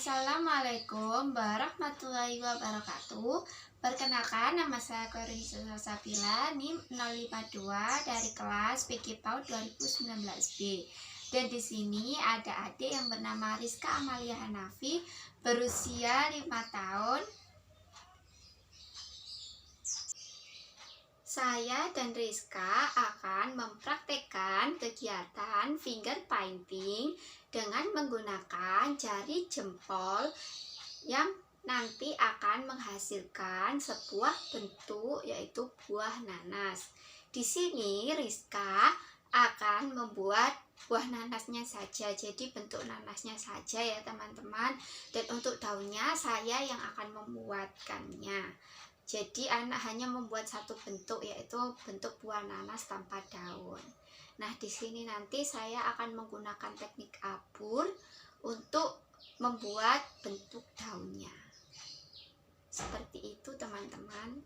Assalamualaikum warahmatullahi wabarakatuh. Perkenalkan, nama saya Korin Salsabila, NIM 052 dari kelas PG PAUD 2019B. Dan di sini ada adik yang bernama Rizka Amalia Hanafi, berusia 5 tahun. Saya dan Rizka akan mempraktekkan kegiatan finger painting dengan menggunakan jari jempol yang nanti akan menghasilkan sebuah bentuk, yaitu buah nanas. Di sini Rizka akan membuat buah nanasnya saja, jadi bentuk nanasnya saja ya teman-teman. Dan untuk daunnya saya yang akan membuatkannya. Jadi anak hanya membuat satu bentuk, yaitu bentuk buah nanas tanpa daun. Nah, di sini nanti saya akan menggunakan teknik abur untuk membuat bentuk daunnya. Seperti itu teman-teman.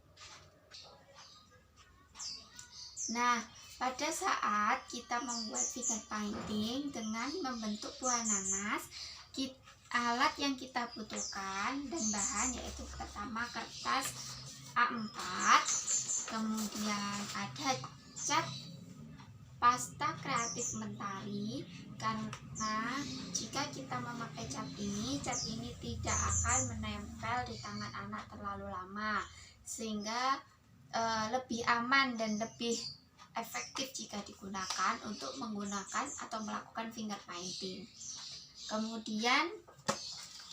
Nah, pada saat kita membuat finger painting dengan membentuk buah nanas, alat yang kita butuhkan dan bahan yaitu pertama kertas A4, kemudian ada cat pasta kreatif mentari, karena jika kita memakai cat ini tidak akan menempel di tangan anak terlalu lama, sehingga lebih aman dan lebih efektif jika digunakan untuk menggunakan atau melakukan finger painting. Kemudian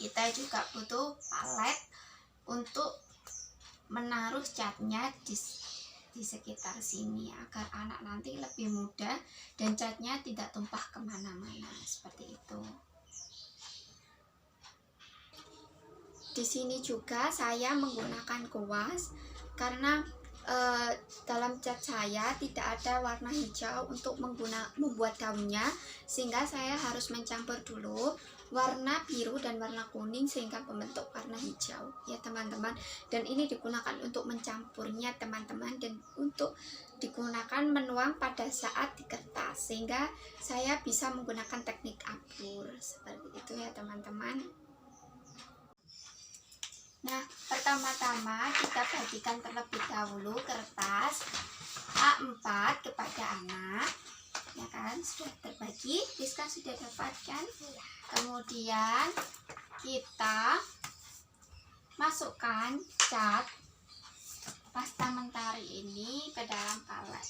kita juga butuh palet untuk menaruh catnya di sekitar sini agar anak nanti lebih mudah dan catnya tidak tumpah kemana-mana, seperti itu. Di sini juga saya menggunakan kuas karena dalam cat saya tidak ada warna hijau untuk membuat daunnya, sehingga saya harus mencampur dulu warna biru dan warna kuning sehingga membentuk warna hijau ya teman-teman. Dan ini digunakan untuk mencampurnya teman-teman, dan untuk digunakan menuang pada saat di kertas, sehingga saya bisa menggunakan teknik abur seperti itu ya teman-teman. Nah, pertama-tama kita bagikan terlebih dahulu kertas A4 kepada anak, ya kan, sudah terbagi. Rizka sudah dapatkan. Kemudian kita masukkan cat pasta mentari ini ke dalam palet.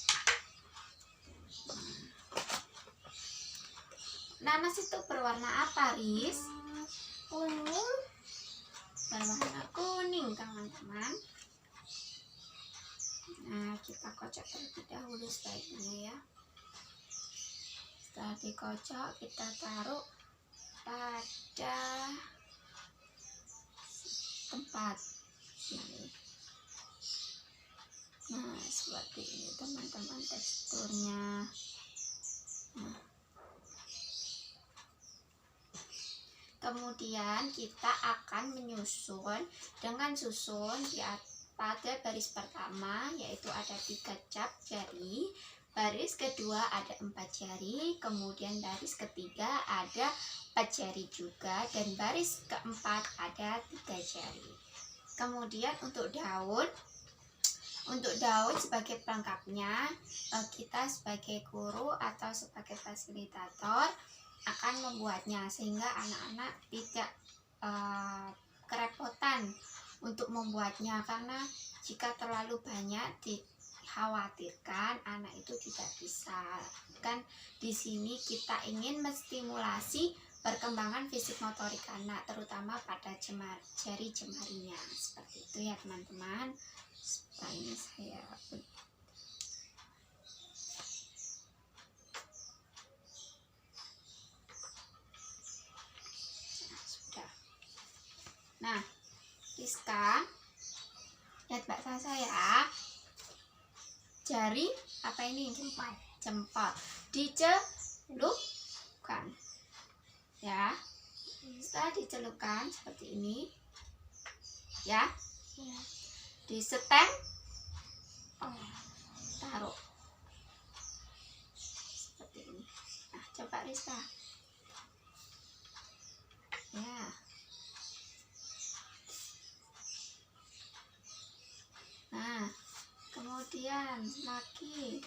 Nanas itu berwarna apa, Riz? Kuning. Berwarna kuning teman-teman. Nah, kita kocok terlebih dahulu sebaiknya ya. Setelah dikocok, kita taruh pada tempat ini. Nah, seperti ini teman-teman teksturnya. Nah, kemudian kita akan menyusun dengan susun pada baris pertama, yaitu ada 3 cap jari, baris kedua ada 4 jari, kemudian baris ketiga ada 4 jari juga, dan baris keempat ada 3 jari. Kemudian untuk daun sebagai pelengkapnya, kita sebagai guru atau sebagai fasilitator akan membuatnya, sehingga anak-anak tidak kerepotan untuk membuatnya, karena jika terlalu banyak dikhawatirkan anak itu tidak bisa. Kan di sini kita ingin menstimulasi perkembangan fisik motorik anak, terutama pada jari jemarinya, seperti itu ya teman-teman. Ini saya Nah, Rizka, lihat baksa saya. Jari apa ini? Jempol. Dicelupkan. Ya. Setelah dicelupkan seperti ini. Ya. Disetem. Taruh. Seperti ini. Nah, coba Rizka. Ya. kemudian lagi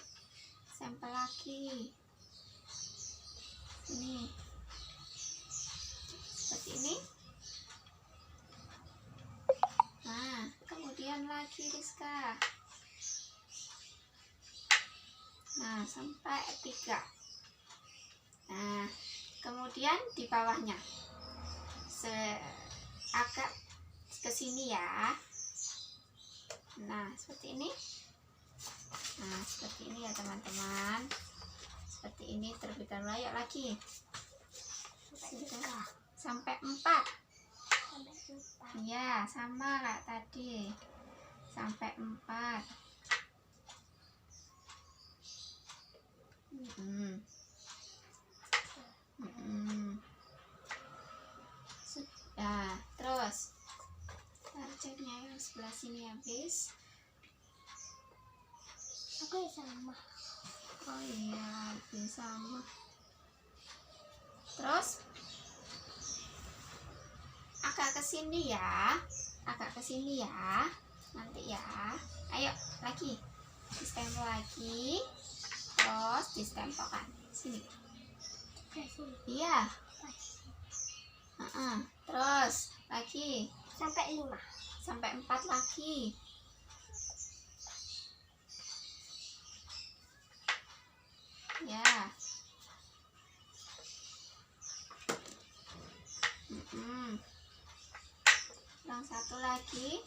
stempel lagi ini seperti ini. Nah, kemudian lagi Rizka. Nah, sampai 3. Nah, kemudian di bawahnya agak ke sini ya. Nah, seperti ini. Nah, seperti ini ya teman-teman. Seperti ini terlebih dahulu. Ayo lagi. Sudah sampai 4. Ya, sama kayak tadi. Sampai 4. Sudah, terus targetnya yang sebelah sini habis. Aku sama. Oh iya, sama. Terus agak ke sini ya. Agak ke sini ya. Nanti ya. Ayo lagi. Distempel lagi. Terus distempelkan. Sini. Iya. Terus lagi. Sampai 5. Sampai 4 lagi. Ya. Yang satu lagi.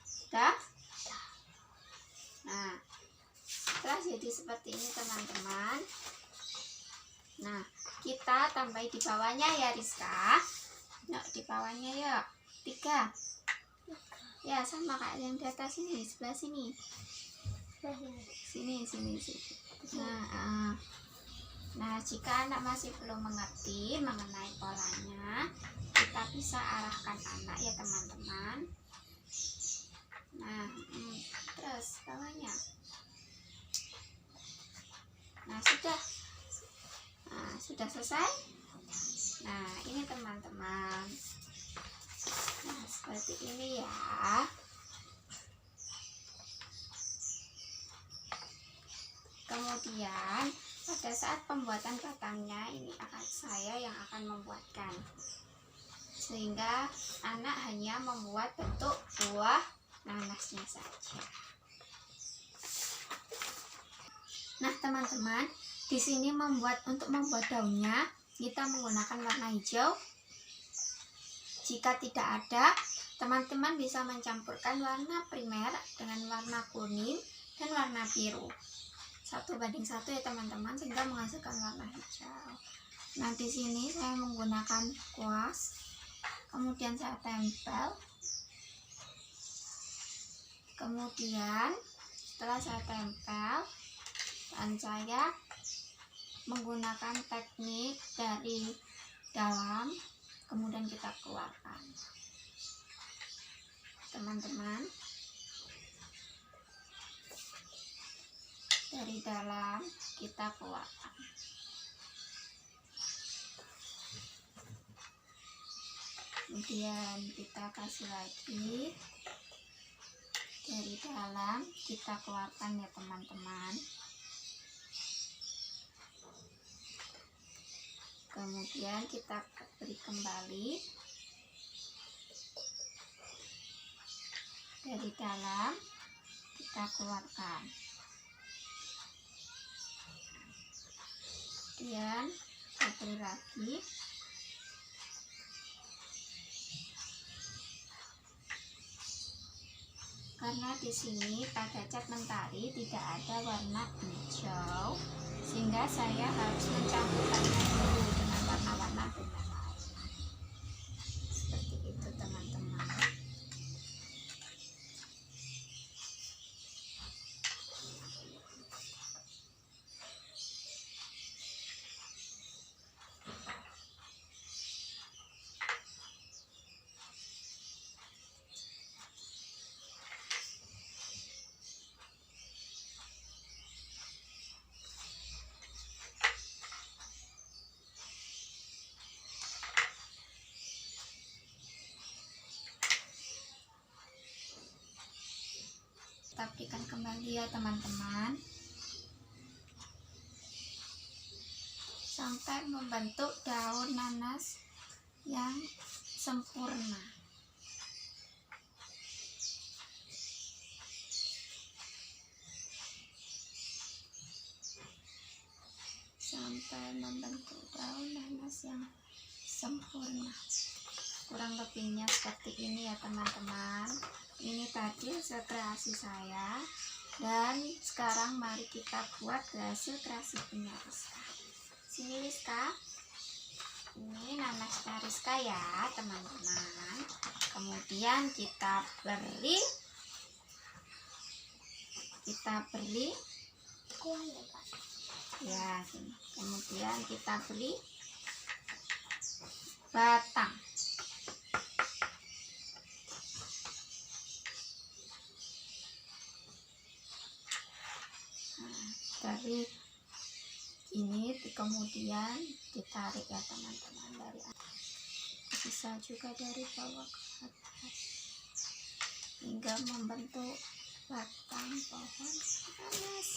Sudah? Nah, setelah jadi seperti ini teman-teman. Nah, kita tambah di bawahnya ya Rizka. Yuk, di bawahnya yuk. 3. Ya, sama kayak yang di atas ini, sebelah sini. Sini. Nah, jika anak masih belum mengerti mengenai polanya, kita bisa arahkan anak ya teman-teman. Nah, terus bawahnya. Nah, sudah selesai. Nah, ini teman-teman. Nah, seperti ini ya. Kemudian pada saat pembuatan batangnya ini akan saya yang akan membuatkan, sehingga anak hanya membuat bentuk buah nanasnya saja. Nah teman-teman, di sini untuk membuat daunnya kita menggunakan warna hijau. Jika tidak ada, teman-teman bisa mencampurkan warna primer dengan warna kuning dan warna biru. 1:1 ya teman-teman, sehingga menghasilkan warna hijau. Nah, di sini saya menggunakan kuas. Kemudian saya tempel. Kemudian setelah saya tempel, dan saya menggunakan teknik dari dalam, kemudian kita keluarkan. Teman-teman, dari dalam kita keluarkan. Kemudian kita kasih lagi. Dari dalam kita keluarkan ya teman-teman. Kemudian kita beri kembali. Dari dalam kita keluarkan. Kemudian kita beri lagi. Karena di sini pada cat mentari tidak ada warna hijau, sehingga saya harus mencampurkannya dulu dengan warna-warna primer lain. Seperti itu teman-teman. kita berikan kembali ya teman-teman, sampai membentuk daun nanas yang sempurna. Sampai membentuk daun nanas yang sempurna. Kurang lebihnya seperti ini ya teman-teman. Ini tadi hasil kreasi saya, dan sekarang mari kita buat hasil kreasi punya Rizka. Sini Rizka, ini nanasnya Rizka ya teman-teman. Kemudian kita beri Kuah ya Pak. ya sini. Kemudian kita beri batang. Dari ini kemudian ditarik ya teman-teman, dari atas, bisa juga dari bawah ke atas hingga membentuk batang pohon nanas.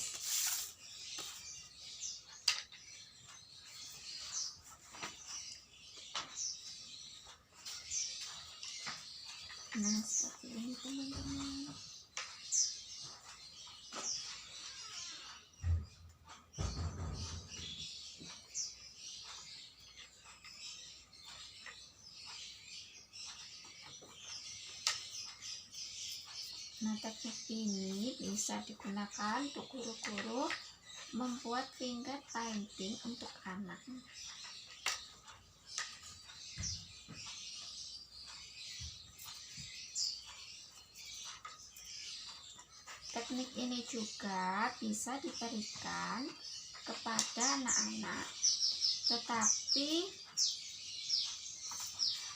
Nah seperti ini teman-teman. Nah, teknik ini bisa digunakan untuk guru-guru membuat finger painting untuk anak. Teknik ini juga bisa diberikan kepada anak-anak, tetapi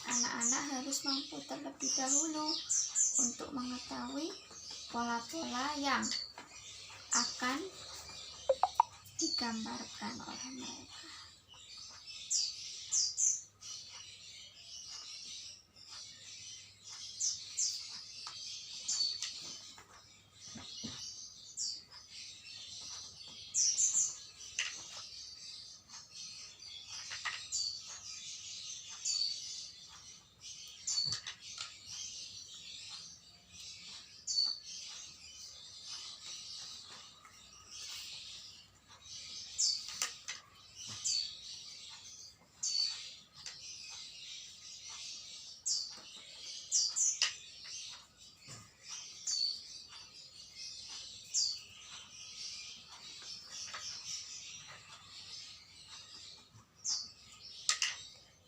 anak-anak harus mampu terlebih dahulu untuk mengetahui pola-pola yang akan digambarkan oleh mereka.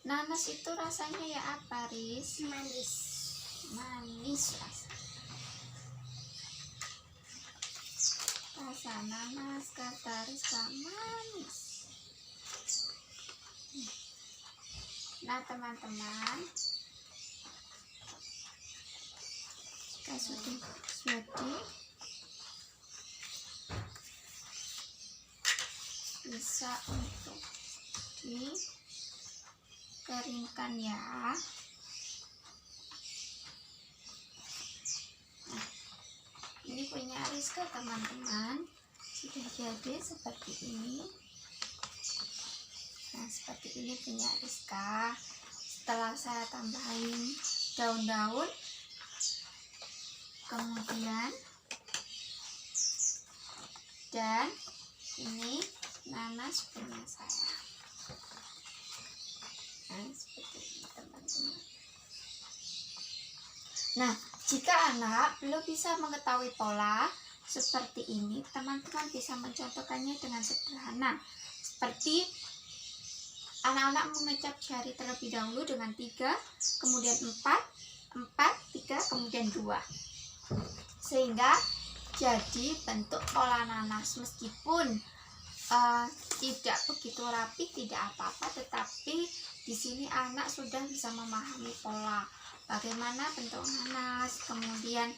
Nanas itu rasanya ya apa, Riz? Manis. Manis rasa nanas kata Rizka manis. Nah teman-teman, jika sudah bisa untuk dikeringkan ya. Nah, ini punya Rizka teman-teman, sudah jadi seperti ini. Nah seperti ini punya Rizka. Setelah saya tambahin daun-daun, kemudian dan ini nanas punya saya. Nah seperti ini teman-teman. Nah jika anak belum bisa mengetahui pola seperti ini, teman-teman bisa mencontohkannya dengan sederhana, seperti anak-anak mengecap jari terlebih dahulu dengan 3, kemudian 4, 3, kemudian 2, sehingga jadi bentuk pola nanas. Meskipun tidak begitu rapi, tidak apa-apa, tetapi di sini anak sudah bisa memahami pola bagaimana bentuk nanas. Kemudian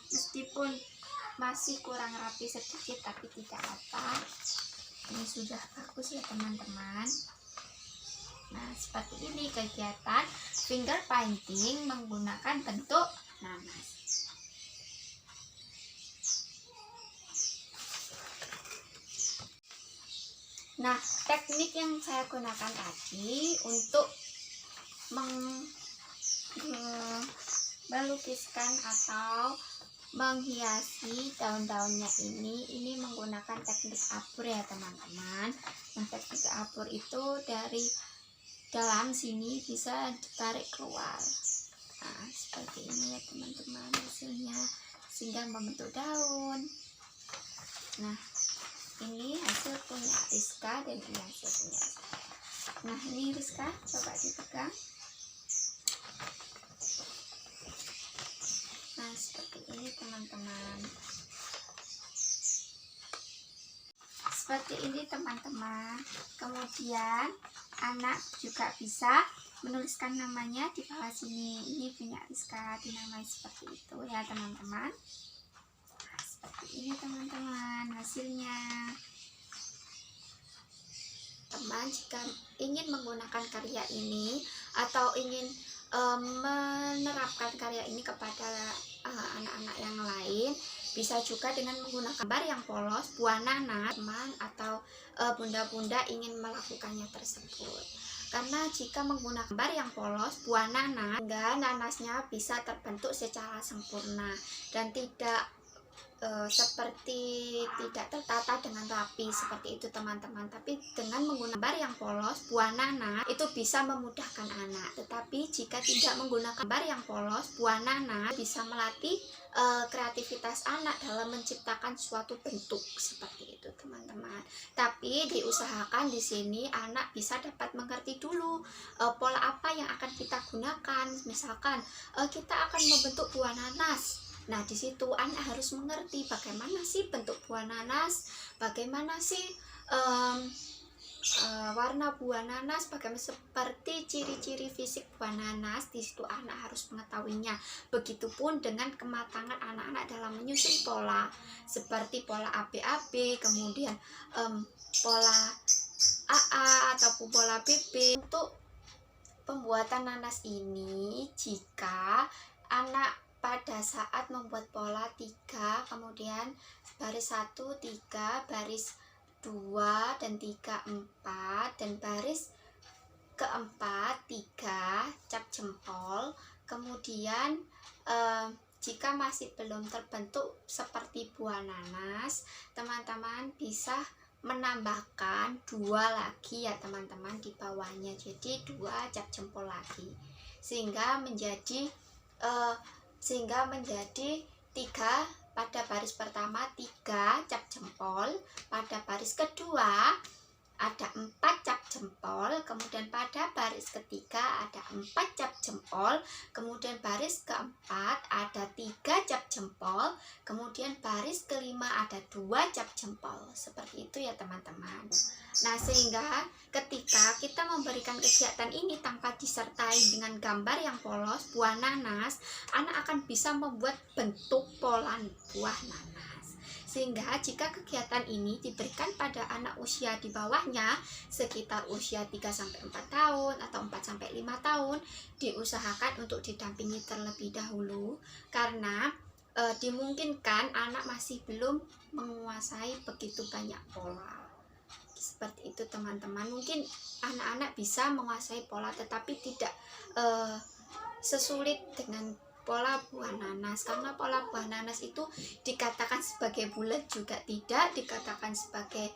meskipun masih kurang rapi sedikit, tapi tidak apa, ini sudah bagus ya teman-teman. Nah seperti ini kegiatan finger painting menggunakan bentuk nanas. Nah, teknik yang saya gunakan tadi untuk melukiskan atau menghiasi daun-daunnya ini menggunakan teknik abur ya teman-teman. Nah, teknik abur itu dari dalam sini bisa ditarik keluar. Nah, seperti ini ya teman-teman hasilnya, sehingga membentuk daun. Nah, ini hasil punya Rizka dan ini hasil punya saya. Nah, ini Rizka, coba dipegang. Nah, seperti ini teman-teman. Seperti ini teman-teman. Kemudian anak juga bisa menuliskan namanya di bawah sini. Ini punya Rizka, dinamai seperti itu ya teman-teman. Nah, seperti ini teman-teman hasilnya. Teman, jika ingin menggunakan karya ini atau ingin menerapkan karya ini kepada anak-anak yang lain, bisa juga dengan menggunakan gambar yang polos, buah nanas, teman, atau bunda-bunda ingin melakukannya tersebut. Karena jika menggunakan gambar yang polos, buah nanas, hingga nanasnya bisa terbentuk secara sempurna dan tidak seperti tidak tertata dengan rapi seperti itu teman-teman. Tapi dengan menggunakan gambar yang polos, buah nanas itu bisa memudahkan anak. Tetapi jika tidak menggunakan gambar yang polos, buah nanas bisa melatih kreativitas anak dalam menciptakan suatu bentuk seperti itu teman-teman. Tapi diusahakan di sini anak bisa dapat mengerti dulu pola apa yang akan kita gunakan. Misalkan kita akan membentuk buah nanas. Nah, di situ anak harus mengerti bagaimana sih bentuk buah nanas, bagaimana sih warna buah nanas, bagaimana seperti ciri-ciri fisik buah nanas. Di situ anak harus mengetahuinya. Begitupun dengan kematangan anak-anak dalam menyusun pola, seperti pola ABAB, kemudian pola AA ataupun pola BB. Untuk pembuatan nanas ini, jika anak pada saat membuat pola 3, kemudian baris 1, 3, baris 2 dan 3, 4, dan baris keempat 3 cap jempol. Kemudian jika masih belum terbentuk seperti buah nanas, teman-teman bisa menambahkan 2 lagi ya teman-teman di bawahnya, jadi 2 cap jempol lagi, sehingga menjadi 3 pada baris pertama, 3 cap jempol, pada baris kedua ada 4 cap jempol, kemudian pada baris ketiga ada 4 cap jempol, kemudian baris keempat ada 3 cap jempol, kemudian baris kelima ada 2 cap jempol. Seperti itu ya teman-teman. Nah, sehingga ketika kita memberikan kegiatan ini tanpa disertai dengan gambar yang polos buah nanas, anak akan bisa membuat bentuk pola buah nanas. Sehingga jika kegiatan ini diberikan pada anak usia di bawahnya, sekitar usia 3-4 tahun atau 4-5 tahun, diusahakan untuk didampingi terlebih dahulu, karena dimungkinkan anak masih belum menguasai begitu banyak pola. Seperti itu teman-teman. Mungkin anak-anak bisa menguasai pola, tetapi tidak sesulit dengan pola buah nanas, karena pola buah nanas itu dikatakan sebagai bulat juga tidak, dikatakan sebagai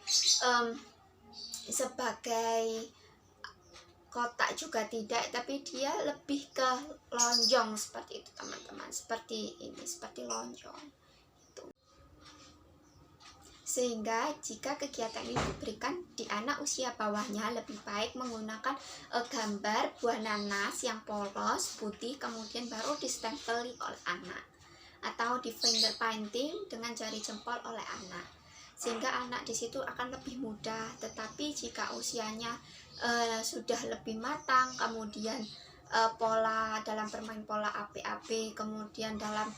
kotak juga tidak, tapi dia lebih ke lonjong seperti itu teman-teman. Seperti ini, seperti lonjong. Sehingga jika kegiatan ini diberikan di anak usia bawahnya, lebih baik menggunakan gambar buah nanas yang polos, putih, kemudian baru distempeli oleh anak, atau di finger painting dengan jari jempol oleh anak, sehingga anak di situ akan lebih mudah. Tetapi jika usianya sudah lebih matang, kemudian pola dalam bermain pola ABAB, kemudian dalam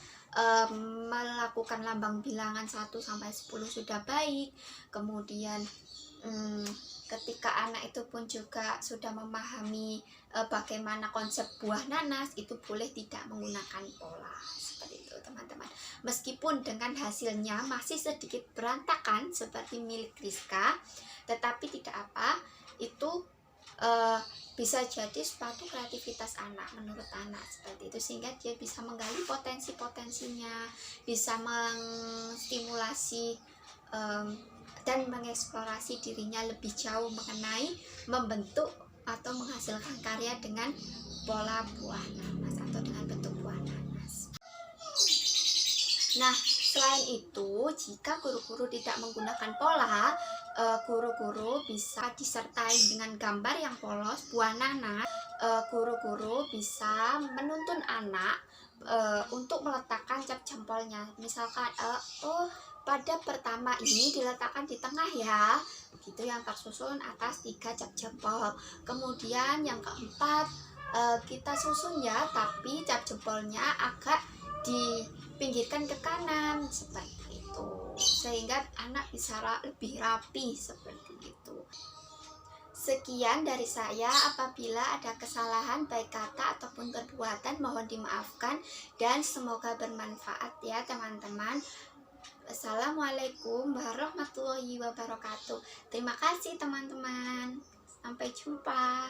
melakukan lambang bilangan 1-10 sudah baik, kemudian ketika anak itu pun juga sudah memahami bagaimana konsep buah nanas, itu boleh tidak menggunakan pola seperti itu teman-teman. Meskipun dengan hasilnya masih sedikit berantakan seperti milik Rizka, tetapi tidak apa, itu bisa jadi suatu kreativitas anak menurut anak seperti itu, sehingga dia bisa menggali potensi-potensinya, bisa menstimulasi dan mengeksplorasi dirinya lebih jauh mengenai membentuk atau menghasilkan karya dengan pola buah nanas atau dengan bentuk buah nanas. Nah, selain itu, jika guru-guru tidak menggunakan pola, guru-guru bisa disertai dengan gambar yang polos buah nanas. Guru-guru bisa menuntun anak untuk meletakkan cap jempolnya. Misalkan, pada pertama ini diletakkan di tengah ya, begitu. Yang tersusun atas 3 cap jempol. Kemudian yang keempat, kita susun ya, tapi cap jempolnya agak dipinggirkan ke kanan seperti itu, sehingga anak bisa lebih rapi seperti itu. Sekian dari saya. Apabila ada kesalahan baik kata ataupun perbuatan, mohon dimaafkan dan semoga bermanfaat ya teman-teman. Assalamualaikum warahmatullahi wabarakatuh. Terima kasih teman-teman. Sampai jumpa.